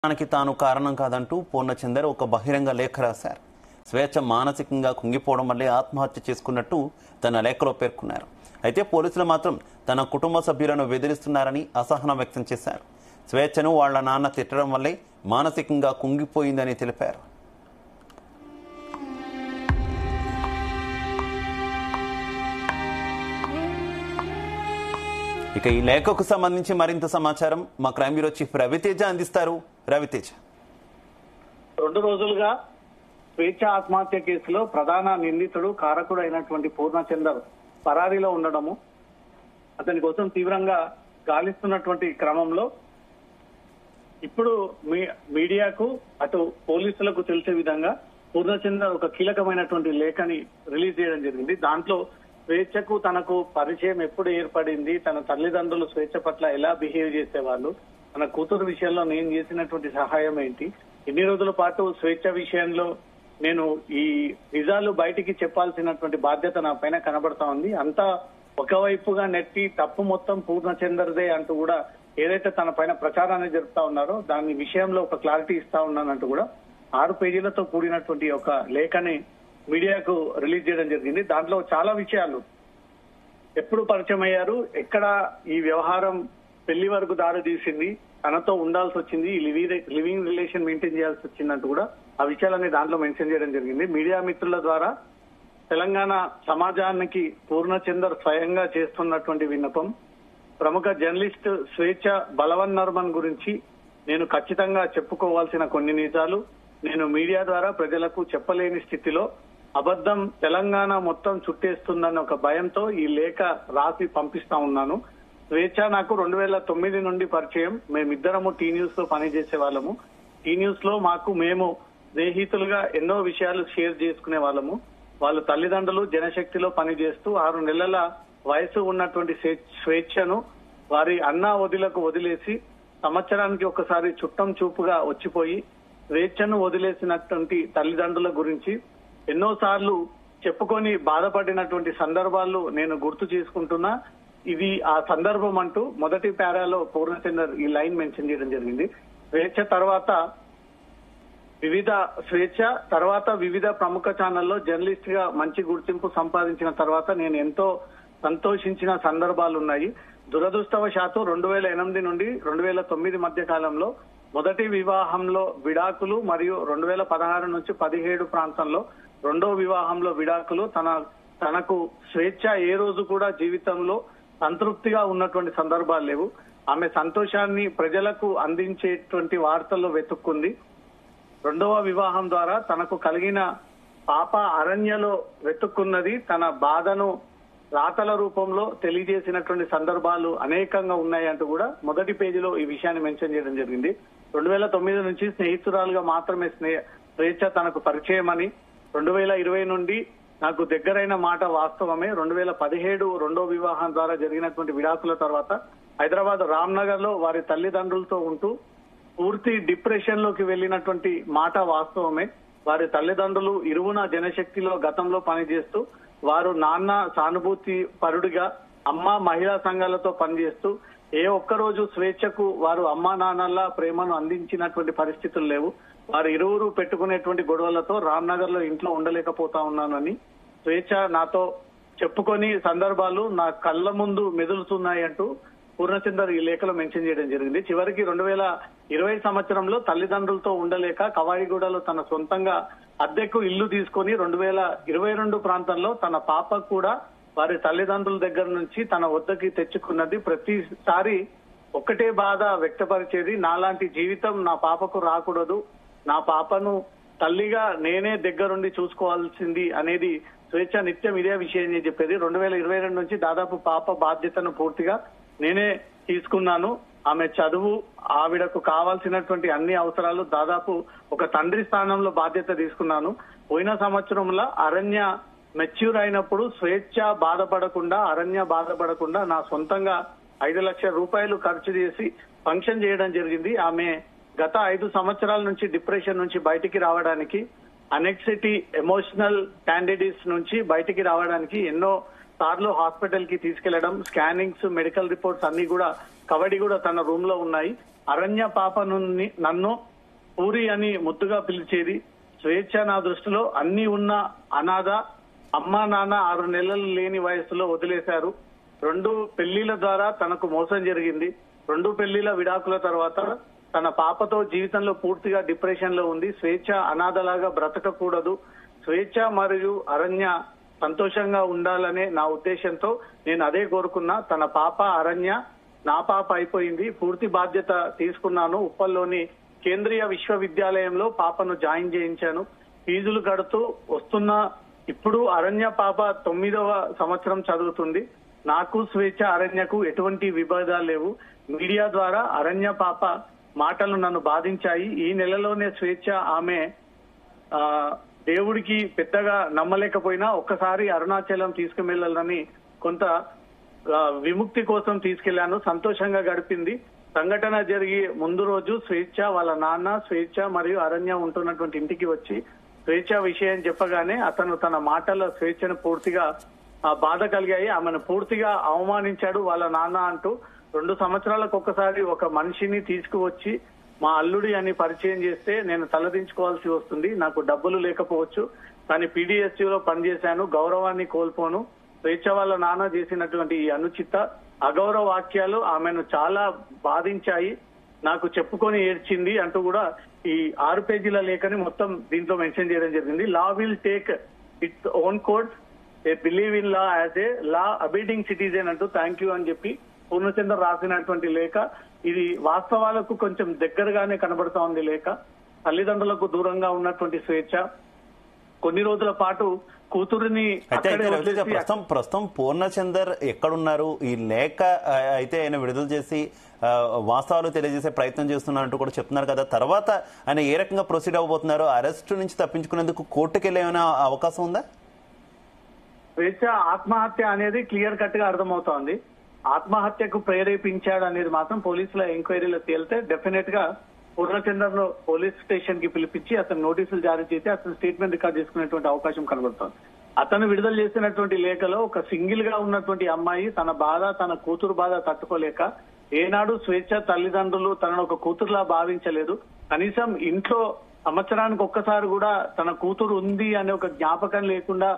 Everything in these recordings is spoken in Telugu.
దానికి తాను కారణం కాదంటూ పూర్ణచందర్ ఒక బహిరంగ లేఖ రాశారు. స్వేచ్ఛ మానసికంగా కుంగిపోవడం వల్లే ఆత్మహత్య చేసుకున్నట్టు తన లేఖలో పేర్కొన్నారు. అయితే పోలీసులు మాత్రం తన కుటుంబ సభ్యులను బెదిరిస్తున్నారని అసహనం వ్యక్తం చేశారు. స్వేచ్ఛను వాళ్ల నాన్న తిట్టడం వల్లే మానసికంగా కుంగిపోయిందని తెలిపారు. ఇక ఈ లేఖకు సంబంధించి మరింత సమాచారం మా క్రైమ్ బ్యూరో చీఫ్ రవితేజ అందిస్తారు. రవితేజ, 2 రోజులుగా స్వేచ్ఛ ఆత్మహత్య కేసులో ప్రధాన నిందితుడు కారకుడు అయినటువంటి పూర్ణచందర్ పరారీలో ఉండడము, అతని కోసం తీవ్రంగా గాలిస్తున్నటువంటి క్రమంలో ఇప్పుడు మీడియాకు అటు పోలీసులకు తెలిసే విధంగా పూర్ణచందర్ ఒక కీలకమైనటువంటి లేఖని రిలీజ్ చేయడం జరిగింది. దాంట్లో స్వేచ్ఛకు తనకు పరిచయం ఎప్పుడు ఏర్పడింది, తన తల్లిదండ్రులు స్వేచ్ఛ పట్ల ఎలా బిహేవ్ చేసేవాళ్ళు, తన కూతురు విషయంలో నేను చేసినటువంటి సహాయం ఏంటి, ఇన్ని రోజుల పాటు స్వేచ్ఛ విషయంలో నేను ఈ నిజాలు బయటికి చెప్పాల్సినటువంటి బాధ్యత నా పైన కనబడతా ఉంది, అంతా ఒకవైపుగా నెట్టి తప్పు మొత్తం పూర్ణచందర్దే అంటూ కూడా ఏదైతే తన పైన ప్రచారాన్ని జరుపుతా ఉన్నారో దాని విషయంలో ఒక క్లారిటీ ఇస్తా ఉన్నానంటూ కూడా 6 పేజీలతో కూడినటువంటి ఒక లేఖని మీడియాకు రిలీజ్ చేయడం జరిగింది. దాంట్లో చాలా విషయాలు, ఎప్పుడు పరిచయం అయ్యారు, ఎక్కడ ఈ వ్యవహారం పెళ్లి వరకు దారి తీసింది, తనతో ఉండాల్సి వచ్చింది, ఈ లివింగ్ రిలేషన్ మెయింటైన్ చేయాల్సి వచ్చిందంటూ కూడా ఆ విషయాలన్నీ దాంట్లో మెన్షన్ చేయడం జరిగింది. మీడియా మిత్రుల ద్వారా తెలంగాణ సమాజానికి పూర్ణచందర్ స్వయంగా చేస్తున్నటువంటి విన్నపం, ప్రముఖ జర్నలిస్ట్ స్వేచ్ఛ బలవన్ నర్మన్ గురించి నేను ఖచ్చితంగా చెప్పుకోవాల్సిన కొన్ని నిజాలు నేను మీడియా ద్వారా ప్రజలకు చెప్పలేని స్థితిలో అబద్ధం తెలంగాణ మొత్తం చుట్టేస్తుందన్న ఒక భయంతో ఈ లేఖ రాసి పంపిస్తా ఉన్నాను. స్వేచ్ఛ నాకు 2009 నుండి పరిచయం. మేమిద్దరము టీ న్యూస్ లో పనిచేసే వాళ్ళము. టీ న్యూస్ లో మేము స్నేహితులుగా ఎన్నో విషయాలు షేర్ చేసుకునే వాళ్ళము. వాళ్ళ తల్లిదండ్రులు జనశక్తిలో పనిచేస్తూ 6 నెలల వయసు ఉన్నటువంటి స్వేచ్ఛను వారి అన్నా వదిలకు వదిలేసి సంవత్సరానికి ఒకసారి చుట్టం చూపుగా వచ్చిపోయి స్వేచ్ఛను వదిలేసినటువంటి తల్లిదండ్రుల గురించి ఎన్నోసార్లు చెప్పుకొని బాధపడినటువంటి సందర్భాలు నేను గుర్తు చేసుకుంటున్నా. ఇది ఆ సందర్భం అంటూ మొదటి పారాలో పూర్ణచందర్ ఈ లైన్ మెన్షన్ చేయడం జరిగింది. స్వేచ్ఛ తర్వాత వివిధ ప్రముఖ ఛానల్లో జర్నలిస్ట్ గా మంచి గుర్తింపు సంపాదించిన తర్వాత నేను ఎంతో సంతోషించిన సందర్భాలు ఉన్నాయి. దురదృష్టవశాత్తు 2008 నుండి 2009 మధ్య కాలంలో మొదటి వివాహంలో విడాకులు మరియు 2016 నుంచి 17 ప్రాంతంలో రెండో వివాహంలో విడాకులు, తనకు స్వేచ్ఛ ఏ రోజు కూడా జీవితంలో సంతృప్తిగా ఉన్నటువంటి సందర్భాలు లేవు. ఆమె సంతోషాన్ని ప్రజలకు అందించేటువంటి వార్తల్లో వెతుక్కుంది. రెండవ వివాహం ద్వారా తనకు కలిగిన పాప అరణ్యలో వెతుక్కున్నది. తన బాధను రాతల రూపంలో తెలియజేసినటువంటి సందర్భాలు అనేకంగా ఉన్నాయంటూ కూడా మొదటి పేజీలో ఈ విషయాన్ని మెన్షన్ చేయడం జరిగింది. 2009 నుంచి స్నేహితురాలుగా మాత్రమే స్వేచ్ఛ తనకు పరిచయం అని, 2020 నుండి నాకు దగ్గరైన మాట వాస్తవమే. 2017 రెండో వివాహం ద్వారా జరిగినటువంటి విడాకుల తర్వాత హైదరాబాద్ రామ్నగర్ లో వారి తల్లిదండ్రులతో ఉంటూ పూర్తి డిప్రెషన్ లోకి వెళ్లినటువంటి మాట వాస్తవమే. వారి తల్లిదండ్రులు ఇరువున జనశక్తిలో గతంలో పనిచేస్తూ వారు నాన్న సానుభూతి పరుడిగా, అమ్మ మహిళా సంఘాలతో పనిచేస్తూ ఏ ఒక్కరోజు స్వేచ్ఛకు వారు అమ్మా నాన్నల ప్రేమను అందించినటువంటి పరిస్థితులు లేవు. వారు ఇరువురు పెట్టుకునేటువంటి గొడవలతో రామ్నగర్ లో ఇంట్లో ఉండలేకపోతా ఉన్నానని స్వేచ్ఛ నాతో చెప్పుకొని సందర్భాలు నా కళ్ళ ముందు మెదులుతున్నాయి అంటూ పూర్ణచందర్ ఈ లేఖలో మెన్షన్ చేయడం జరిగింది. చివరికి 2020 సంవత్సరంలో తల్లిదండ్రులతో ఉండలేక కవాడిగూడలో తన సొంతంగా అద్దెకు ఇల్లు తీసుకొని 2022 ప్రాంతంలో తన పాప కూడా వారి తల్లిదండ్రుల దగ్గర నుంచి తన వద్దకి తెచ్చుకున్నది. ప్రతిసారి ఒక్కటే బాధ వ్యక్తపరిచేది, నాలాంటి జీవితం నా పాపకు రాకూడదు, నా పాపను తల్లిగా నేనే దగ్గరుండి చూసుకోవాల్సింది అనేది స్వేచ్ఛ నిత్యం ఇదే విషయం చెప్పేది. 2022 నుంచి దాదాపు పాప బాధ్యతను పూర్తిగా నేనే తీసుకున్నాను. ఆమె చదువు, ఆవిడకు కావాల్సినటువంటి అన్ని అవసరాలు దాదాపు ఒక తండ్రి స్థానంలో బాధ్యత తీసుకున్నాను. పోయిన సంవత్సరంలో అరణ్య మెచ్యూర్ అయినప్పుడు స్వేచ్ఛ అరణ్య బాధపడకుండా నా సొంతంగా 5 లక్షల రూపాయలు ఖర్చు చేసి ఫంక్షన్ చేయడం జరిగింది. ఆమె గత 5 సంవత్సరాల నుంచి డిప్రెషన్ నుంచి బయటికి రావడానికి, అనెక్సిటీ ఎమోషనల్ క్యాండిడేట్స్ నుంచి బయటికి రావడానికి ఎన్నో సార్లు హాస్పిటల్ కి తీసుకెళ్లడం, స్కానింగ్స్, మెడికల్ రిపోర్ట్స్ అన్ని కూడా కవడి కూడా తన రూమ్ లో ఉన్నాయి. అరణ్య పాప నన్ను పూరి అని ముద్దుగా పిలిచేది. స్వేచ్ఛ నా దృష్టిలో అన్ని ఉన్న అనాథ. అమ్మా నాన్న 6 నెలలు లేని వయసులో వదిలేశారు. 2 పెళ్లిళ్ల ద్వారా తనకు మోసం జరిగింది. 2 పెళ్లిళ్ల విడాకుల తర్వాత తన పాపతో జీవితంలో పూర్తిగా డిప్రెషన్ లో ఉంది. స్వేచ్ఛ అనాథలాగా బ్రతకకూడదు. స్వేచ్ఛ మరియు అరణ్య సంతోషంగా ఉండాలనే నా ఉద్దేశంతో నేను అదే కోరుకున్నా. తన పాప అరణ్య నా పాప అయిపోయింది. పూర్తి బాధ్యత తీసుకున్నాను. ఉప్పల్లోని కేంద్రీయ విశ్వవిద్యాలయంలో పాపను జాయిన్ చేయించాను. ఫీజులు కడుతూ వస్తున్న ఇప్పుడు అరణ్య పాప 9వ సంవత్సరం చదువుతుంది. నాకు స్వేచ్ఛ అరణ్యకు ఎటువంటి విభేదాలు లేవు. మీడియా ద్వారా అరణ్య పాప మాటలు నన్ను బాధించాయి. ఈ నెలలోనే స్వేచ్ఛ ఆమె దేవుడికి పెద్దగా నమ్మలేకపోయినా ఒక్కసారి అరుణాచలం తీసుకువెళ్లాలని కొంత విముక్తి కోసం తీసుకెళ్లాను. సంతోషంగా గడిపింది. సంఘటన జరిగి ముందు రోజు స్వేచ్ఛ వాళ్ళ నాన్న, స్వేచ్ఛ మరియు అరణ్య ఉంటున్నటువంటి ఇంటికి వచ్చి స్వేచ్ఛ విషయం చెప్పగానే అతను తన మాటల స్వేచ్ఛను పూర్తిగా బాధ కలిగాయి. ఆమెను పూర్తిగా అవమానించాడు వాళ్ళ నాన్న అంటూ. 2 సంవత్సరాలకు ఒక్కసారి ఒక మనిషిని తీసుకువచ్చి మా అల్లుడి అని పరిచయం చేస్తే నేను తలదించుకోవాల్సి వస్తుంది. నాకు డబ్బులు లేకపోవచ్చు, కానీ పీడీఎస్యూలో పనిచేశాను, గౌరవాన్ని కోల్పోను. స్వేచ్ఛ వాళ్ళ నాన్న చేసినటువంటి ఈ అనుచిత అగౌరవ వాక్యాలు ఆమెను చాలా బాధించాయి. నాకు చెప్పుకొని ఏడ్చింది అంటూ కూడా ఈ 6 పేజీల లేఖని మొత్తం దీంట్లో మెన్షన్ చేయడం జరిగింది. Law will take its own course, I believe in law as a law abiding citizen అంటూ థ్యాంక్ యూ అని చెప్పి పూర్ణచంద్ర రాసినటువంటి లేఖ. ఇది వాస్తవాలకు కొంచెం దగ్గరగానే కనబడతా ఉంది లేఖ. తల్లిదండ్రులకు దూరంగా ఉన్నటువంటి స్వేచ్ఛ కొన్ని రోజుల పాటు కూతురిని ప్రస్తుతం పూర్ణచందర్ ఎక్కడున్నారు? ఈ లేఖ అయితే ఆయన విడుదల చేసి వాస్తవాలు తెలియజేసే ప్రయత్నం చేస్తున్నారంటూ కూడా చెప్తున్నారు కదా. తర్వాత ఆయన ఏ రకంగా ప్రొసీడ్ అవ్వబోతున్నారు? అరెస్టు నుంచి తప్పించుకునేందుకు కోర్టుకు వెళ్ళే అవకాశం ఉందా? స్వేచ్ఛ ఆత్మహత్య అనేది క్లియర్ కట్ గా అర్థమవుతోంది. ఆత్మహత్యకు ప్రేరేపించాడు అనేది మాత్రం పోలీసుల ఎంక్వైరీలో తేలితే డెఫినెట్ గా పూర్ణచందర్ ను పోలీస్ స్టేషన్ కి పిలిపించి అతను నోటీసులు జారీ చేసి అతను స్టేట్మెంట్ రికార్డ్ చేసుకునేటువంటి అవకాశం కనబడుతోంది. అతను విడుదల చేసినటువంటి లేఖలో ఒక సింగిల్ గా ఉన్నటువంటి అమ్మాయి తన బాధ, తన కూతురు బాధ తట్టుకోలేక ఏనాడు స్వేచ్ఛ తల్లిదండ్రులు తనను ఒక కూతురులా భావించలేదు. కనీసం ఇంట్లో సంవత్సరానికి ఒక్కసారి కూడా తన కూతురు ఉంది అనే ఒక జ్ఞాపకం లేకుండా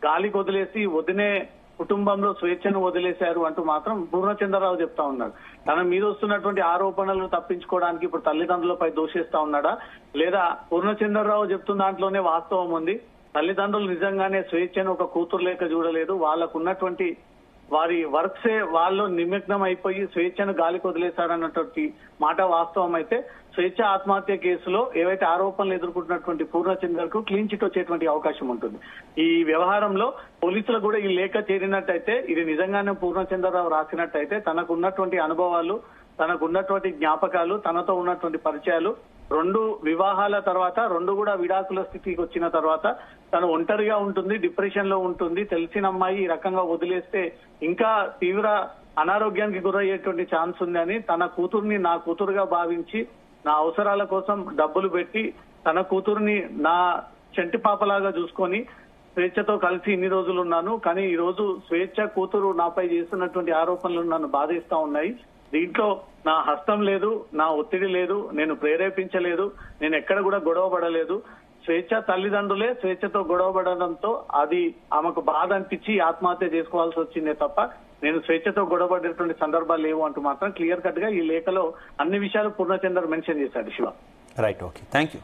గాలికి వదిలేసి వదినే కుటుంబంలో స్వేచ్ఛను వదిలేశారు అంటూ మాత్రం పూర్ణచంద్రరావు చెప్తా ఉన్నాడు. తన మీద వస్తున్నటువంటి ఆరోపణలను తప్పించుకోవడానికి ఇప్పుడు తల్లిదండ్రులపై దోషిస్తా ఉన్నాడా, లేదా పూర్ణచంద్రరావు చెప్తున్న దాంట్లోనే వాస్తవం ఉంది? తల్లిదండ్రులు నిజంగానే స్వేచ్ఛను ఒక కూతురు లేక చూడలేదు. వాళ్ళకు ఉన్నటువంటి వారి వర్క్సే వాళ్ళు నిమగ్నం అయిపోయి స్వేచ్ఛను గాలికి వదిలేశారన్నటువంటి మాట వాస్తవం అయితే స్వేచ్ఛ ఆత్మహత్య కేసులో ఏవైతే ఆరోపణలు ఎదుర్కొంటున్నటువంటి పూర్ణచందర్ కు క్లీన్ చిట్ వచ్చేటువంటి అవకాశం ఉంటుంది. ఈ వ్యవహారంలో పోలీసులు కూడా ఈ లేఖ చేరినట్టయితే ఇది నిజంగానే పూర్ణచంద్రరావు రాసినట్టయితే తనకు ఉన్నటువంటి అనుభవాలు, తనకు ఉన్నటువంటి జ్ఞాపకాలు, తనతో ఉన్నటువంటి పరిచయాలు 2 వివాహాల తర్వాత 2 కూడా విడాకుల స్థితికి వచ్చిన తర్వాత తను ఒంటరిగా ఉంటుంది, డిప్రెషన్ లో ఉంటుంది. తెలిసిన అమ్మాయి ఈ రకంగా వదిలేస్తే ఇంకా తీవ్ర అనారోగ్యానికి గురయ్యేటువంటి ఛాన్స్ ఉందని తన కూతుర్ని నా కూతురుగా భావించి నా అవసరాల కోసం డబ్బులు పెట్టి తన కూతుర్ని నా చెంటి పాపలాగా చూసుకొని స్వేచ్ఛతో కలిసి ఇన్ని రోజులు ఉన్నాను. కానీ ఈ రోజు స్వేచ్ఛ కూతురు నాపై చేస్తున్నటువంటి ఆరోపణలు నన్ను బాధిస్తా ఉన్నాయి. దీంట్లో నా హస్తం లేదు, నా ఒత్తిడి లేదు, నేను ప్రేరేపించలేదు, నేను ఎక్కడ కూడా గొడవ పడలేదు. స్వేచ్ఛ తల్లిదండ్రులే స్వేచ్ఛతో గొడవ పడడంతో అది ఆమెకు బాధ అనిపించి ఆత్మహత్య చేసుకోవాల్సి వచ్చిందే తప్ప నేను స్వేచ్ఛతో గొడవపడేటువంటి సందర్భాలు లేవు అంటూ మాత్రం క్లియర్ కట్ గా ఈ లేఖలో అన్ని విషయాలు పూర్ణచందర్ మెన్షన్ చేశాడు. Shiva, right, okay, thank you.